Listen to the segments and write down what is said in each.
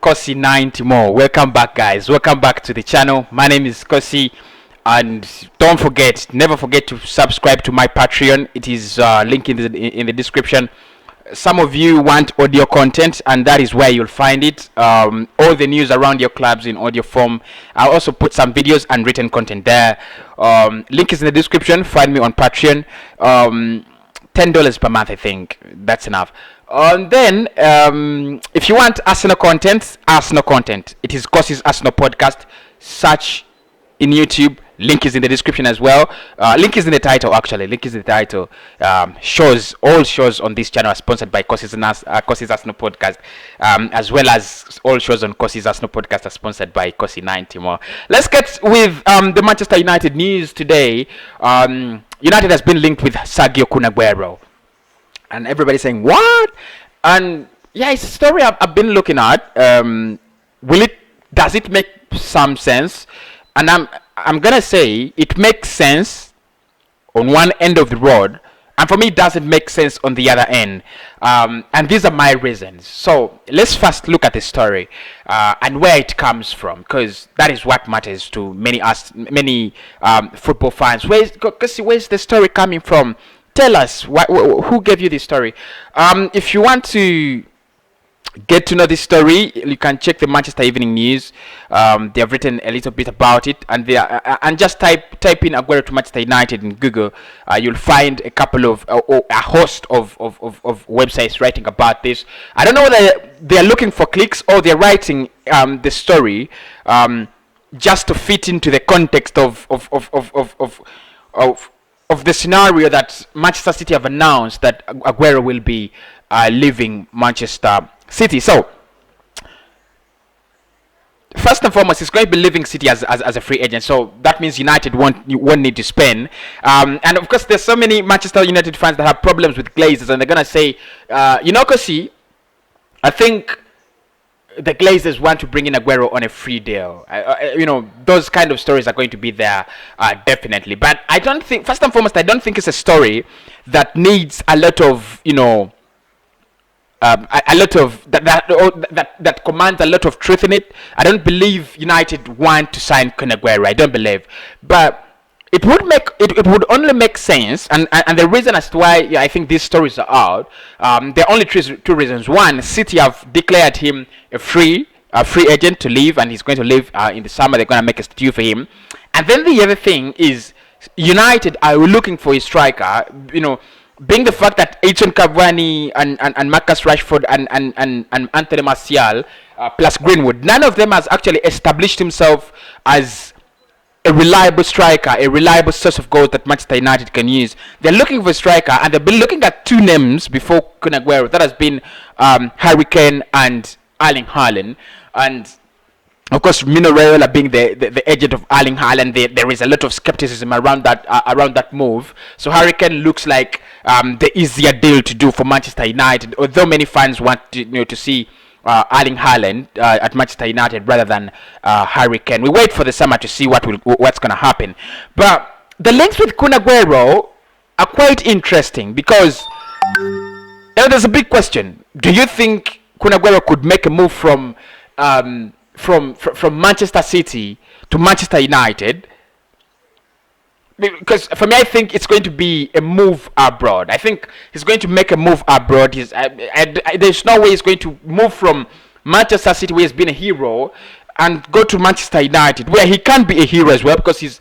Kosi 90 more. Welcome back, guys. Welcome back to the channel. My name is Kosi, and don't forget, never forget to subscribe to my Patreon. It is linked in the description. Some of you want audio content, and that is where you'll find it. All the news around your clubs in audio form. I'll also put some videos and written content there. Link is in the description. Find me on Patreon. $10 per month, I think. That's enough. Then if you want Arsenal content, it is Kosi's Arsenal podcast. Search in YouTube. Link is in the description as well. Link is in the title, actually. Link is in the title. All shows on this channel are sponsored by Kosi's Arsenal podcast, as well as all shows on Kosi's Arsenal podcast are sponsored by Kosi 90 more. Let's get with the Manchester United news today. United has been linked with Sergio Aguero. And everybody's saying, what? And yeah, it's a story I've been looking at. Does it make some sense? And I'm gonna say it makes sense on one end of the road, and for me it doesn't make sense on the other end. And these are my reasons. So let's first look at the story and where it comes from, because that is what matters to many football fans. Where's the story coming from? Tell us who gave you this story. If you want to get to know this story, you can check the Manchester Evening News. They have written a little bit about it, and and just type in Aguero to Manchester United in Google. You'll find a host of websites writing about this. I don't know whether they are looking for clicks or they're writing the story just to fit into the context of the scenario that Manchester City have announced that Aguero will be leaving Manchester City. So first and foremost, he's going to be leaving City as a free agent. So that means United won't need to spend. And of course, there's so many Manchester United fans that have problems with Glazers, and they're gonna say, Kosi, I think the Glazers want to bring in Aguero on a free deal. Those kind of stories are going to be there, definitely. But I don't think, first and foremost, I don't think it's a story that needs a lot of, that commands a lot of truth in it. I don't believe United want to sign Aguero. I don't believe, but it would only make sense, and the reason as to why I think these stories are out, there are only two reasons. One, City have declared him a free agent to leave, and he's going to leave in the summer. They're going to make a stew for him. And then the other thing is United are looking for a striker. Being the fact that Edson Cavani and Marcus Rashford and Anthony Martial plus Greenwood, none of them has actually established himself as a reliable striker, a reliable source of goals that Manchester United can use. They're looking for a striker, and they've been looking at two names before Aguero. That has been Harry Kane and Erling Haaland. And of course, Mino Raiola being the agent of Erling Haaland, there is a lot of skepticism around that move. So Harry Kane looks like the easier deal to do for Manchester United, although many fans want to see Erling Haaland at Manchester United rather than Harry Kane. We wait for the summer to see what's going to happen. But the links with Aguero are quite interesting, because there's a big question. Do you think Aguero could make a move from Manchester City to Manchester United? Because for me, I think it's going to be a move abroad. I think he's going to make a move abroad. There's no way he's going to move from Manchester City, where he's been a hero, and go to Manchester United, where he can be a hero as well, because he's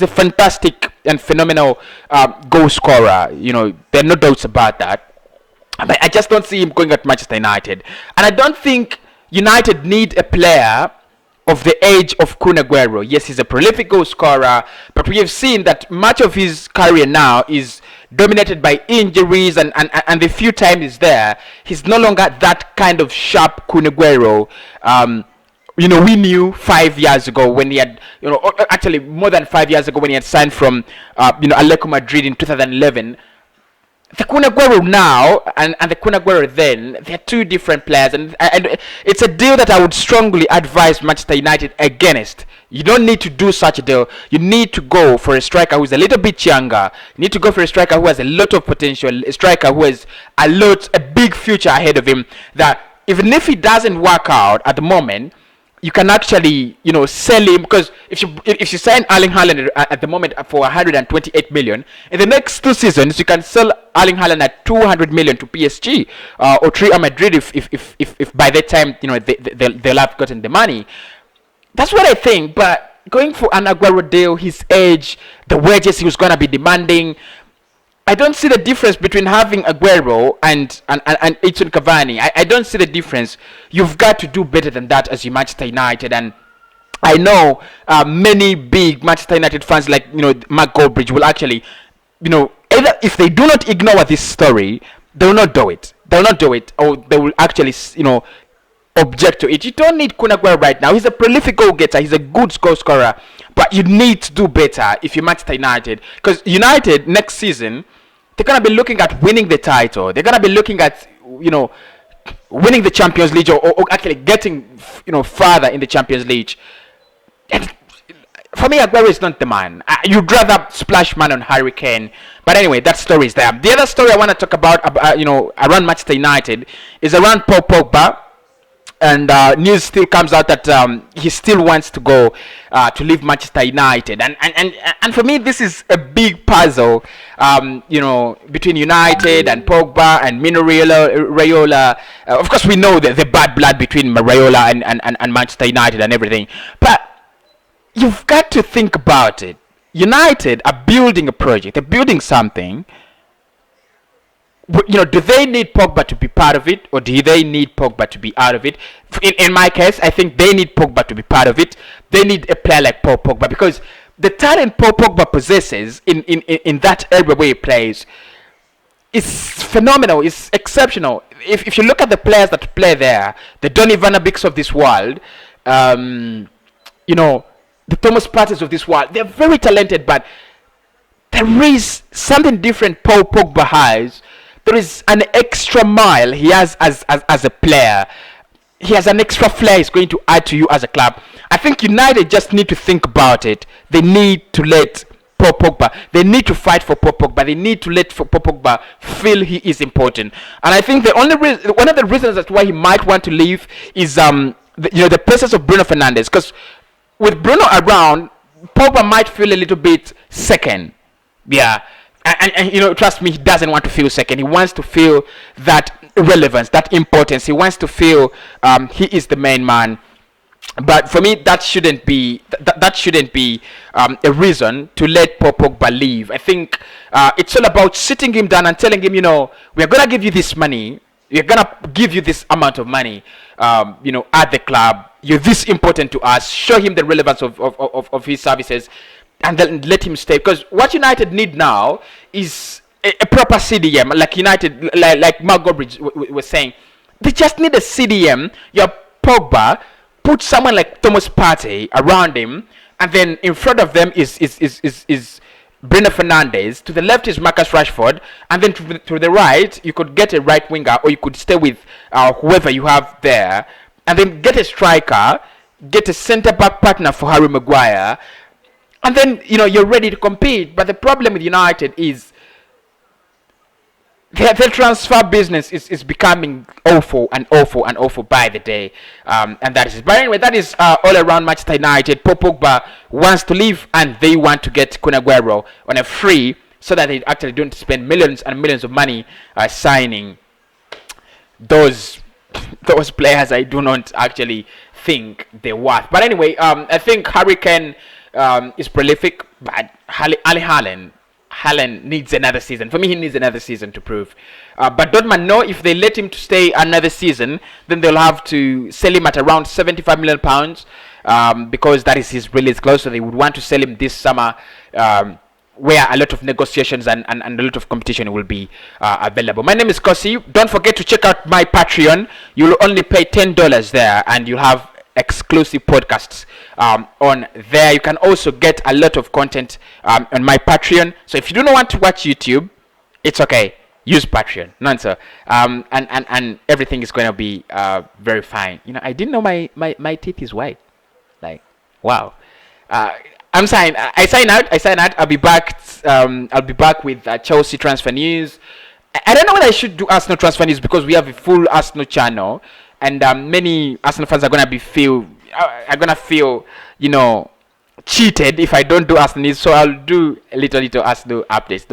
a fantastic and phenomenal goal scorer. There are no doubts about that. But I just don't see him going at Manchester United, and I don't think United need a player of the age of Aguero. Yes, he's a prolific goal scorer, but we have seen that much of his career now is dominated by injuries, and the few times he's there, he's no longer that kind of sharp Aguero. We knew 5 years ago when he had, actually more than 5 years ago when he had signed from, Atletico Madrid in 2011. The Aguero now and the Aguero then, they're two different players, and it's a deal that I would strongly advise Manchester United against. You don't need to do such a deal. You need to go for a striker who's a little bit younger. You need to go for a striker who has a lot of potential, a striker who has a big future ahead of him, that even if it doesn't work out at the moment, you can actually, sell him, because if you sign Erling Haaland at the moment for 128 million, in the next 2 seasons you can sell Erling Haaland at 200 million to PSG or Real Madrid if by that time they'll have gotten the money. That's what I think. But going for an Aguero deal, his age, the wages he was gonna be demanding, I don't see the difference between having Aguero and Edson Cavani. I don't see the difference. You've got to do better than that as you Manchester United. And I know many big Manchester United fans like Mark Goldbridge will actually, either if they do not ignore this story, they will not do it. They will not do it, or they will actually object to it. You don't need Kun Aguero right now. He's a prolific goal getter. He's a good goal scorer. But you need to do better if you're Manchester United, because United next season, they're going to be looking at winning the title. They're going to be looking at, winning the Champions League, or actually getting, further in the Champions League. And for me, Aguero is not the man. You'd rather splash man on Harry Kane. But anyway, that story is there. The other story I want to talk about, around Manchester United is around Paul Pogba. And news still comes out that he still wants to go to leave Manchester United, and for me this is a big puzzle, between United and Pogba and Mino Raiola. Of course, we know the bad blood between Raiola and Manchester United and everything, but you've got to think about it. United are building a project, they're building something. Do they need Pogba to be part of it, or do they need Pogba to be out of it? In my case, I think they need Pogba to be part of it. They need a player like Paul Pogba, because the talent Paul Pogba possesses in that area where he plays is phenomenal, is exceptional. If you look at the players that play there, the Donny van de Beeks of this world, the Thomas Partey's of this world, they're very talented, but there is something different Paul Pogba has. There is an extra mile he has as a player. He has an extra flair he's going to add to you as a club. I think United just need to think about it. They need to let Paul Pogba, they need to fight for Paul Pogba. They need to let Paul Pogba feel he is important. And I think one of the reasons that's why he might want to leave is the presence of Bruno Fernandes. Because with Bruno around, Pogba might feel a little bit second. Yeah. And trust me, he doesn't want to feel second. He wants to feel that relevance, that importance. He wants to feel he is the main man. But for me, that shouldn't be a reason to let Paul Pogba leave. I think it's all about sitting him down and telling him, we're gonna give you this money. We're gonna give you this amount of money, at the club. You're this important to us. Show him the relevance of his services, and then let him stay. Because what United need now is a proper CDM, like United, like Mark Goldbridge was saying. They just need a CDM. Your Pogba, put someone like Thomas Partey around him, and then in front of them is Bruno Fernandes. To the left is Marcus Rashford, and then to the right you could get a right winger, or you could stay with whoever you have there, and then get a striker, get a centre back partner for Harry Maguire. And then, you're ready to compete. But the problem with United is their transfer business is becoming awful by the day. And that is it. But anyway, that is all around Manchester United. Paul Pogba wants to leave, and they want to get Kun Aguero on a free, so that they actually don't spend millions and millions of money signing those players. I do not actually think they're worth. But anyway, I think Harry Kane is prolific, but Haaland needs another season. For me, he needs another season to prove. But Dortmund know if they let him to stay another season, then they'll have to sell him at around £75 million, because that is his release clause. So they would want to sell him this summer, where a lot of negotiations and a lot of competition will be available. My name is Kosi. Don't forget to check out my Patreon. You'll only pay $10 there, and you'll have exclusive podcasts on there. You can also get a lot of content on my Patreon. So if you do not want to watch YouTube, it's okay. Use Patreon. No answer. And everything is going to be very fine. I didn't know my teeth is white. Like, wow. I sign out. I'll be back. I'll be back with Chelsea transfer news. I don't know whether I should do Arsenal transfer news, because we have a full Arsenal channel. and many Arsenal fans are gonna feel, you know, cheated if I don't do Arsenal news. So I'll do a little Arsenal updates.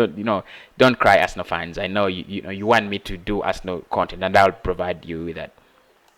Don't cry, Arsenal fans. I know you want me to do Arsenal content, and I'll provide you with that.